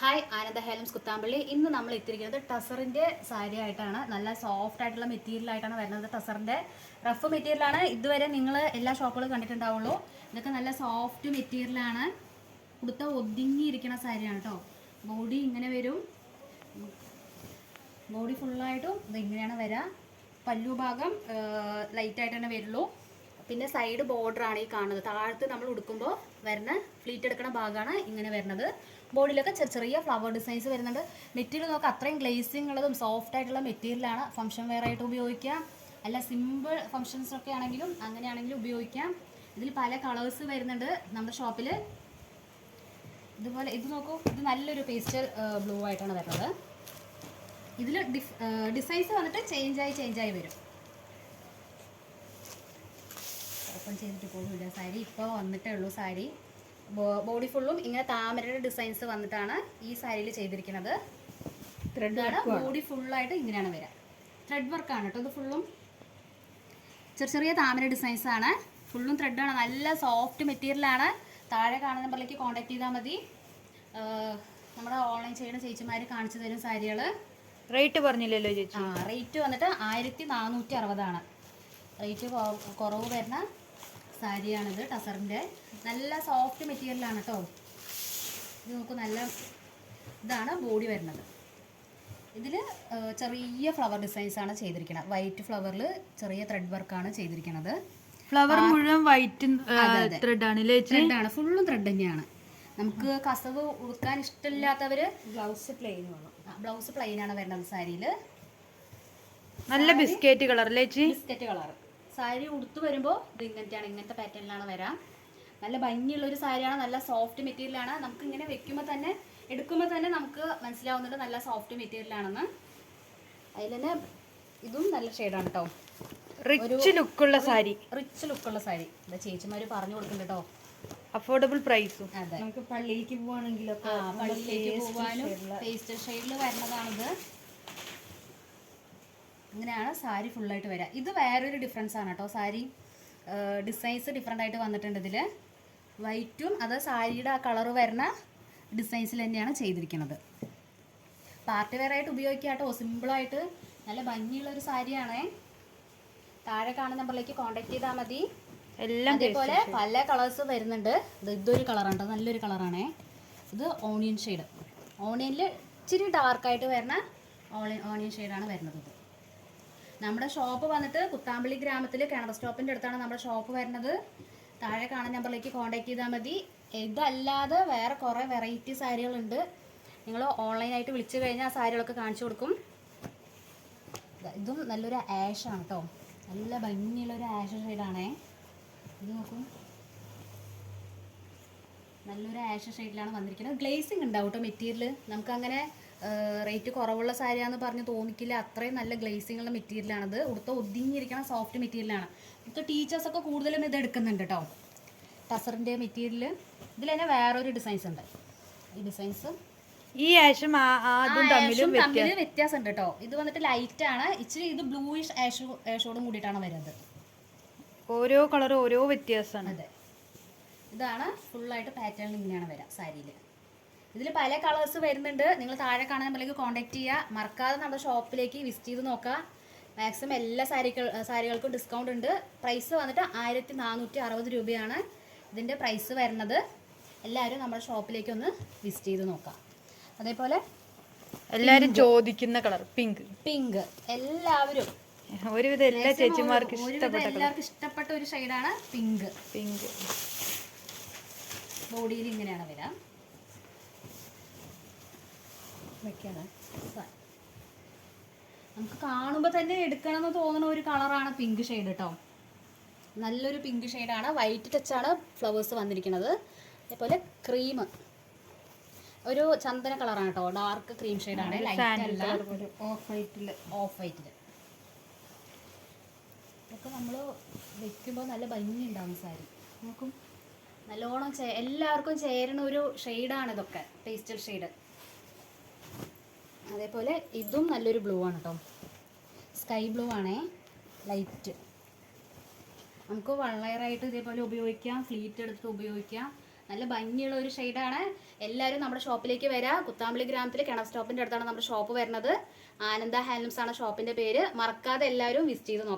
Hi ആനന്ദ ഹേലംസ് കുത്താമ്പള്ളി. ഇന്ന് നമ്മൾ എത്തിയിരിക്കുന്നത് ടസറിൻ്റെ സാരി ആയിട്ടാണ്. നല്ല സോഫ്റ്റ് ആയിട്ടുള്ള മെറ്റീരിയൽ ആയിട്ടാണ് വരുന്നത്. ടസറിൻ്റെ റഫ് മെറ്റീരിയലാണ്. ഇതുവരെ നിങ്ങൾ എല്ലാ ഷോപ്പുകളും കണ്ടിട്ടുണ്ടാവുള്ളൂ. ഇതൊക്കെ നല്ല സോഫ്റ്റ് മെറ്റീരിയലാണ്. കൊടുത്ത ഒതുങ്ങിയിരിക്കുന്ന സാരിയാണ് കേട്ടോ. ബോഡി ഇങ്ങനെ വരും. ബോഡി ഫുള്ളായിട്ടും ഇത് ഇങ്ങനെയാണ് വരിക. പല്ലു ഭാഗം ലൈറ്റായിട്ട് തന്നെ വരുള്ളൂ. പിന്നെ സൈഡ് ബോർഡറാണ് ഈ കാണുന്നത്. താഴത്ത് നമ്മൾ ഉടുക്കുമ്പോൾ വരുന്ന ഫ്ലീറ്റ് എടുക്കുന്ന ഭാഗമാണ് ഇങ്ങനെ വരുന്നത്. ബോഡിയിലൊക്കെ ചെറിയ ഫ്ലവർ ഡിസൈൻസ് വരുന്നുണ്ട്. മെറ്റീരിയൽ നോക്കുക, അത്രയും ഗ്ലേസിങ് ഉള്ളതും സോഫ്റ്റ് ആയിട്ടുള്ള മെറ്റീരിയലാണ്. ഫംഗ്ഷൻ വെയർ ആയിട്ട് ഉപയോഗിക്കാം, അല്ല സിമ്പിൾ ഫംഗ്ഷൻസൊക്കെ ആണെങ്കിലും അങ്ങനെയാണെങ്കിലും ഉപയോഗിക്കാം. ഇതിൽ പല കളേഴ്സ് വരുന്നുണ്ട് നമ്മുടെ ഷോപ്പിൽ. ഇതുപോലെ ഇത് നോക്കൂ, ഇത് നല്ലൊരു പേസ്റ്റൽ ബ്ലൂ ആയിട്ടാണ് വരുന്നത്. ഇതിൽ ഡിസൈൻസ് വന്നിട്ട് ചേഞ്ചായി വരും. ഓപ്പൺ ചെയ്തിട്ട് പോലും സാരി ഇപ്പോൾ വന്നിട്ടേ ഉള്ളൂ. സാരി ബോഡി ഫുള്ളും ഇങ്ങനെ താമരയുടെ ഡിസൈൻസ് വന്നിട്ടാണ് ഈ സാരിയിൽ ചെയ്തിരിക്കുന്നത്. ത്രെഡാണ് ബോഡി ഫുള്ളായിട്ട് ഇങ്ങനെയാണ് വരിക. ത്രെഡ് വർക്കാണ് കേട്ടോ. ഇത് ഫുള്ളും ചെറിയ താമര ഡിസൈൻസ് ആണ്. ഫുള്ളും ത്രെഡാണ്. നല്ല സോഫ്റ്റ് മെറ്റീരിയലാണ്. താഴെ കാണുന്ന നമ്പറിലേക്ക് കോൺടാക്ട് ചെയ്താൽ മതി. നമ്മുടെ ഓൺലൈൻ ചെയ്യുന്ന ചേച്ചിമാർ കാണിച്ചു തരും സാരികൾ. റേറ്റ് പറഞ്ഞില്ലല്ലോ ചേച്ചി? റേറ്റ് വന്നിട്ട് 1460 റേറ്റ് കുറവ് വരുന്ന സാരിയാണിത്. ടസറിൻ്റെ നല്ല സോഫ്റ്റ് മെറ്റീരിയലാണ് കേട്ടോ. ഇത് നമുക്ക് നല്ല ഇതാണ് ബോഡി വരുന്നത്. ഇതിൽ ചെറിയ ഫ്ലവർ ഡിസൈൻസ് ആണ് ചെയ്തിരിക്കുന്നത്. വൈറ്റ് ഫ്ലവറിൽ ചെറിയ ത്രെഡ് വർക്കാണ് ചെയ്തിരിക്കുന്നത്. ഫ്ലവർ മുഴുവൻ വൈറ്റ് ത്രെഡാണ്. ത്രെഡാണ്, ഫുള്ളും ത്രെഡ് തന്നെയാണ്. നമുക്ക് കസവ് ഉടുക്കാൻ ഇഷ്ടമില്ലാത്തവർ ബ്ലൗസ് പ്ലെയിൻ ആണ് വരുന്നത് സാരിയിൽ. നല്ല biscuit colour biscuit colour sari ഉടുത്ത് വരുമ്പോൾ ഇത് ഇങ്ങനത്തെ പാറ്റേണിലാണ് വരാം. നല്ല ഭംഗിയുള്ളൊരു സാരിയാണ്. നല്ല സോഫ്റ്റ് മെറ്റീരിയലാണ്. നമുക്ക് ഇങ്ങനെ എടുക്കുമ്പോൾ തന്നെ നമുക്ക് മനസ്സിലാവുന്നുണ്ട് നല്ല സോഫ്റ്റ് മെറ്റീരിയലാണെന്ന്. അതിൽ തന്നെ ഇതും നല്ല ഷെയ്ഡാണ് കേട്ടോ. റിച്ച് ലുക്കുള്ള സാരി. എന്താ ചേച്ചിമാർ പറഞ്ഞു കൊടുക്കുന്നുണ്ട് കേട്ടോ. അഫോർഡബിൾ പ്രൈസും. അതെ, നമുക്ക് പള്ളിയിലേക്ക് പോവാണെങ്കിലൊക്കെ പോകാനും പേസ്റ്റൽ ഷെയ്ഡിൽ വരുന്നതാണിത്. അങ്ങനെയാണ് സാരി ഫുള്ളായിട്ട് വരിക. ഇത് വേറൊരു ഡിഫറൻസ് ആണ് കേട്ടോ. സാരി ഡിസൈൻസ് ഡിഫറെൻ്റ് ആയിട്ട് വന്നിട്ടുണ്ട്. ഇതിൽ വൈറ്റും അത് സാരിയുടെ ആ കളറ് വരുന്ന ഡിസൈൻസിൽ തന്നെയാണ് ചെയ്തിരിക്കുന്നത്. പാർട്ടി വെയർ ആയിട്ട് ഉപയോഗിക്കുക കേട്ടോ. സിമ്പിളായിട്ട് നല്ല ഭംഗിയുള്ളൊരു സാരിയാണേ. താഴെ കാണുന്ന നമ്പറിലേക്ക് കോൺടാക്ട് ചെയ്താൽ മതി. അതേപോലെ പല കളേഴ്സ് വരുന്നുണ്ട്. ഇതൊരു കളറാണ് കേട്ടോ, നല്ലൊരു കളറാണേ. ഇത് ഓണിയൻ ഷെയ്ഡ്. ഓണിയനിൽ ഇച്ചിരി ഡാർക്കായിട്ട് വരുന്ന ഓണിയൻ ഷെയ്ഡാണ് വരുന്നത്. ഇത് നമ്മുടെ ഷോപ്പ് വന്നിട്ട് കുത്താമ്പള്ളി ഗ്രാമത്തിൽ കിണർ സ്റ്റോപ്പിൻ്റെ അടുത്താണ് നമ്മുടെ ഷോപ്പ് വരുന്നത്. താഴെ കാണുന്ന നമ്പറിലേക്ക് കോൺടാക്ട് ചെയ്താൽ മതി. ഇതല്ലാതെ വേറെ കുറേ വെറൈറ്റി സാരികളുണ്ട്. നിങ്ങൾ ഓൺലൈനായിട്ട് വിളിച്ചു കഴിഞ്ഞാൽ ആ സാരികളൊക്കെ കാണിച്ചു കൊടുക്കും. ഇതും നല്ലൊരു ആഷാണ് കേട്ടോ. നല്ല ഭംഗിയുള്ളൊരു ആഷ് ഷെയ്ഡാണേ. ഇത് നോക്കും, നല്ലൊരു ആഷ് ഷെയ്ഡിലാണ് വന്നിരിക്കുന്നത്. ഗ്ലേസിങ് ഉണ്ടാവും കേട്ടോ മെറ്റീരിയൽ. നമുക്കങ്ങനെ റേറ്റ് കുറവുള്ള സാരിയാണെന്ന് പറഞ്ഞ് തോന്നിക്കില്ല. അത്രയും നല്ല ഗ്ലേസിങ് ഉള്ള മെറ്റീരിയലാണിത്. ഉടുത്ത ഒതുങ്ങിയിരിക്കുന്ന സോഫ്റ്റ് മെറ്റീരിയലാണ്. ഇവിടുത്തെ ടീച്ചേഴ്സൊക്കെ കൂടുതലും ഇത് എടുക്കുന്നുണ്ട് കേട്ടോ. ടസറിൻ്റെ മെറ്റീരിയൽ. ഇതിൽ തന്നെ വേറൊരു ഡിസൈൻസ് ഉണ്ട്. ഈ ഡിസൈൻസ് ഈ ആഷും തമ്മിൽ വ്യത്യാസമുണ്ട് കേട്ടോ. ഇത് വന്നിട്ട് ലൈറ്റാണ്. ഇച്ചിരി ഇത് ബ്ലൂയിഷ് ആഷോടും കൂടിയിട്ടാണ് വരുന്നത്. ഓരോ കളർ ഓരോ വ്യത്യാസമാണ്. അതെ, ഇതാണ് ഫുള്ളായിട്ട് പാറ്റേൺ ഇങ്ങനെയാണ് വരിക സാരിയിൽ. ഇതിൽ പല കളേഴ്സ് വരുന്നുണ്ട്. നിങ്ങൾ താഴെ കാണുന്ന നമ്പറിലേക്ക് കോൺടാക്ട് ചെയ്യുക. മറക്കാതെ നമ്മുടെ ഷോപ്പിലേക്ക് വിസിറ്റ് ചെയ്ത് നോക്കുക. മാക്സിമം എല്ലാ സാരികൾക്കും ഡിസ്കൗണ്ട് ഉണ്ട്. പ്രൈസ് വന്നിട്ട് 1460 രൂപയാണ് ഇതിൻ്റെ പ്രൈസ് വരുന്നത്. എല്ലാവരും നമ്മുടെ ഷോപ്പിലേക്ക് ഒന്ന് വിസിറ്റ് ചെയ്ത് നോക്കാം. അതേപോലെ എല്ലാവരും ചോദിക്കുന്ന കളർ പിങ്ക് എല്ലാവരും ഒരുവിധം എല്ലാ ചേച്ചിമാർക്കും എല്ലാവർക്കും ഇഷ്ടപ്പെട്ട ഒരു ഷെയ്ഡാണ് പിങ്ക്. ബോഡിയിൽ ഇങ്ങനെയാണ് വരാം. നമുക്ക് കാണുമ്പോൾ തന്നെ എടുക്കണമെന്ന് തോന്നുന്ന ഒരു കളറാണ് പിങ്ക് ഷെയ്ഡ് കേട്ടോ. നല്ലൊരു പിങ്ക് ഷെയ്ഡാണ്. വൈറ്റ് ടച്ചാണ് ഫ്ലവേഴ്സ് വന്നിരിക്കുന്നത്. അതേപോലെ ക്രീം, ഒരു ചന്ദന കളറാണ് കേട്ടോ. ഡാർക്ക് ക്രീം ഷെയ്ഡാണ്. ഓഫ് വൈറ്റിൽ ഇതൊക്കെ നമ്മൾ വെക്കുമ്പോൾ നല്ല ഭംഗി ഉണ്ടാവും സാരി. നോക്കും, നല്ലോണം എല്ലാവർക്കും ചേരുന്ന ഒരു ഷെയ്ഡാണ് ഇതൊക്കെ, പേസ്റ്റൽ ഷെയ്ഡ്. അതേപോലെ ഇതും നല്ലൊരു ബ്ലൂ ആണ് കേട്ടോ. സ്കൈ ബ്ലൂ ആണേ, ലൈറ്റ്. നമുക്ക് വൺ ലെയറായിട്ട് ഇതേപോലെ ഉപയോഗിക്കാം. ഫ്ലീറ്റ് എടുത്ത് ഉപയോഗിക്കാം. നല്ല ഭംഗിയുള്ള ഒരു ഷെയ്ഡാണ്. എല്ലാവരും നമ്മുടെ ഷോപ്പിലേക്ക് വരാം. കുത്താമ്പളി ഗ്രാമത്തിൽ കിണർ സ്റ്റോപ്പിൻ്റെ അടുത്താണ് നമ്മുടെ ഷോപ്പ് വരുന്നത്. ആനന്ദ ഹാൻഡ്ലൂംസ് ആണ് ഷോപ്പിൻ്റെ പേര്. മറക്കാതെ എല്ലാവരും വിസിറ്റ് ചെയ്ത് നോക്കാം.